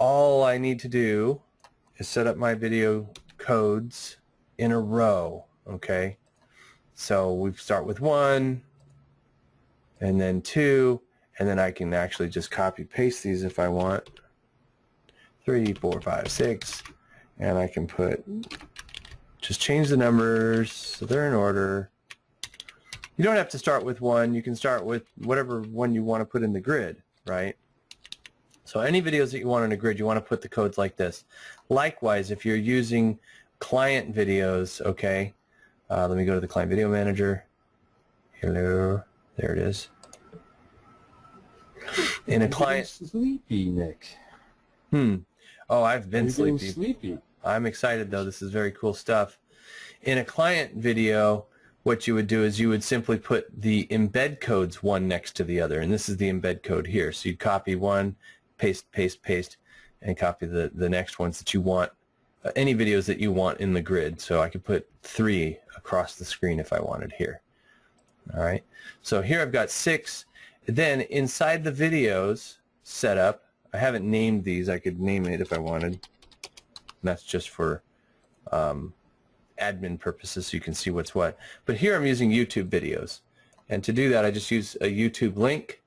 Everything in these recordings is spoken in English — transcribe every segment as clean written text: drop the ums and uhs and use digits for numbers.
all I need to do is set up my video codes in a row, okay? So we start with 1, and then 2, and then I can actually just copy paste these if I want. 3, 4, 5, 6, and I can just change the numbers so they're in order. You don't have to start with 1. You can start with whatever one you want to put in the grid, right? So any videos that you want in a grid, you want to put the codes like this. Likewise, if you're using client videos, okay, let me go to the Client Video Manager. Hello, there it is. In a client... Sleepy, Nick. Oh, I've been sleepy. Sleepy. I'm excited though. This is very cool stuff. In a client video, what you would do is you would simply put the embed codes one next to the other, and this is the embed code here. So you'd copy one, paste, paste, paste, and copy the next ones that you want, any videos that you want in the grid. So I could put 3 across the screen if I wanted here. All right. So here I've got 6. Then inside the videos setup, I haven't named these. I could name it if I wanted. And that's just for admin purposes so you can see what's what. But here I'm using YouTube videos. And to do that, I just use a YouTube link.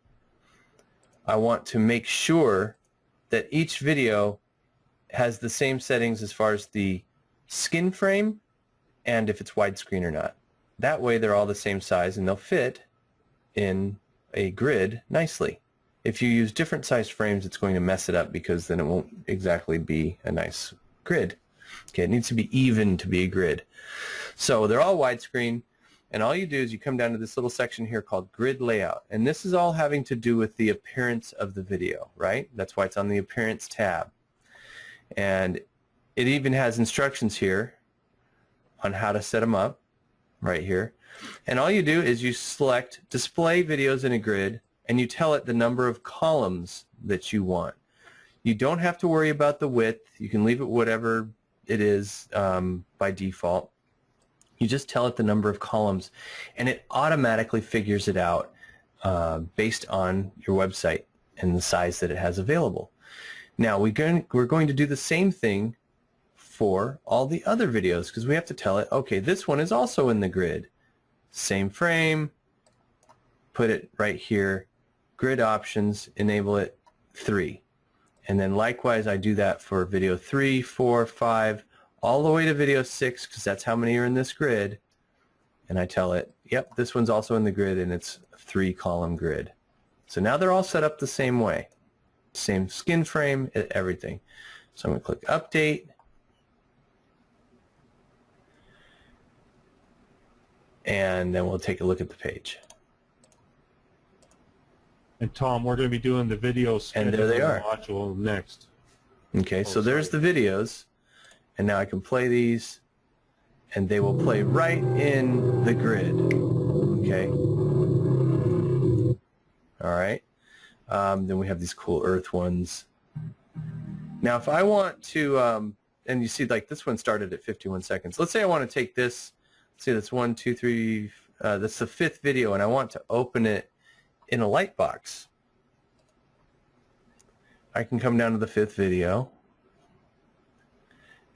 I want to make sure that each video has the same settings as far as the skin frame and if it's widescreen or not. That way they're all the same size and they'll fit in a grid nicely. If you use different size frames, it's going to mess it up because then it won't exactly be a nice grid. Okay, it needs to be even to be a grid. So they're all widescreen, and all you do is you come down to this little section here called Grid Layout, and this is all having to do with the appearance of the video, right? That's why it's on the Appearance tab. And it even has instructions here on how to set them up right here. And all you do is you select Display Videos in a Grid, and you tell it the number of columns that you want. You don't have to worry about the width. You can leave it whatever it is by default. You just tell it the number of columns, and it automatically figures it out based on your website and the size that it has available. Now we're going to do the same thing for all the other videos because we have to tell it, okay, this one is also in the grid. Same frame, put it right here, grid options, enable it 3. And then likewise I do that for video 3, 4, 5, all the way to video 6 because that's how many are in this grid. And I tell it, yep, this one's also in the grid and it's a 3-column grid. So now they're all set up the same way. Same skin frame, everything. So I'm going to click Update. And then we'll take a look at the page. And Tom, we're going to be doing the video and there they are. Module next. Okay, so there's the videos, and now I can play these, and they will play right in the grid. Okay. All right. Then we have these cool Earth ones. Now, if I want to, and you see, like this one started at 51 seconds. Let's say I want to take this. Let's see, that's 1, 2, 3. That's the 5th video, and I want to open it in a light box. I can come down to the 5th video,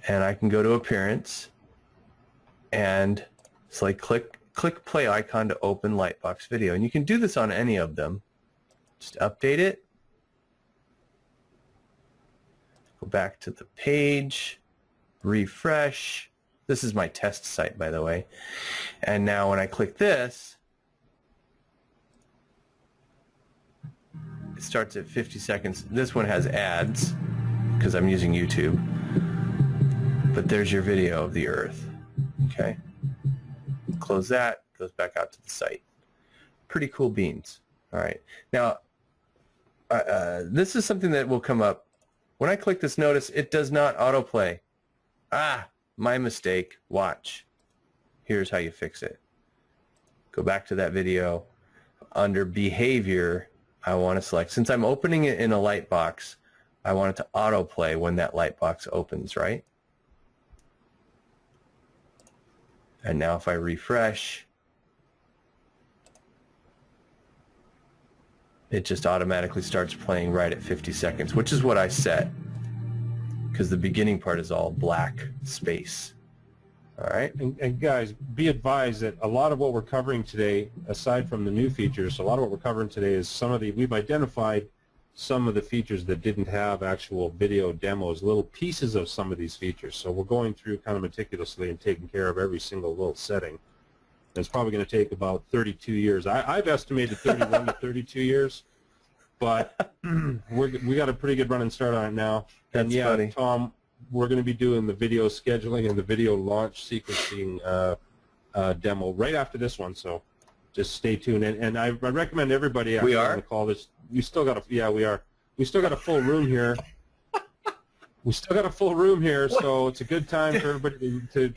and I can go to Appearance, and it's like click play icon to open Lightbox video, and you can do this on any of them. Just update it, go back to the page, refresh. This is my test site, by the way. And now when I click this, it starts at 50 seconds. This one has ads because I'm using YouTube. But there's your video of the Earth. Okay. Close that, goes back out to the site. Pretty cool beans. All right. Now, this is something that will come up. When I click this, notice it does not autoplay. My mistake. Watch. Here's how you fix it. Go back to that video. Under Behavior, I want to select, since I'm opening it in a light box, I want it to autoplay when that light box opens, right? And now if I refresh, it just automatically starts playing right at 50 seconds, which is what I set. because the beginning part is all black space. All right. And guys, be advised that a lot of what we're covering today, aside from the new features, a lot of what we're covering today is we've identified some of the features that didn't have actual video demos, little pieces of some of these features. So we're going through kind of meticulously and taking care of every single little setting. And it's probably going to take about 32 years. I've estimated 31 to 32 years, but we got a pretty good running start on it now. That's and yeah, funny. Tom, we're going to be doing the video scheduling and the video launch sequencing demo right after this one, so just stay tuned. And I recommend everybody actually on the call this. We still got we still got a full room here. We still got a full room here, so it's a good time for everybody to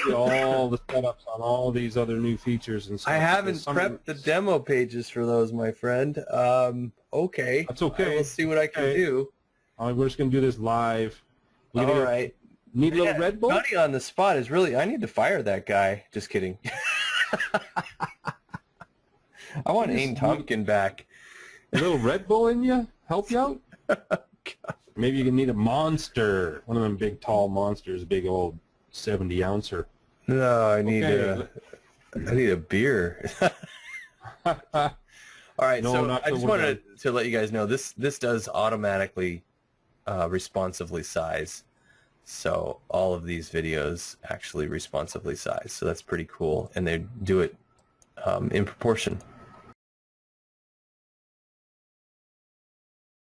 see all the setups on all these other new features and stuff. I haven't prepped the demo pages for those, my friend. Okay. That's okay. We'll see what I can do. We're just going to do this live. All right. Need a little Red Bull? Buddy on the spot is really, I need to fire that guy. Just kidding. I want Ain Tompkin back. A little Red Bull in you? Help you out? Maybe you can need a Monster. One of them big, tall monsters, big old 70-ouncer. No, I need a beer. All right, No, so I just wanted to let you guys know this does automatically responsively size. So all of these videos actually responsively size. So that's pretty cool, and they do it in proportion.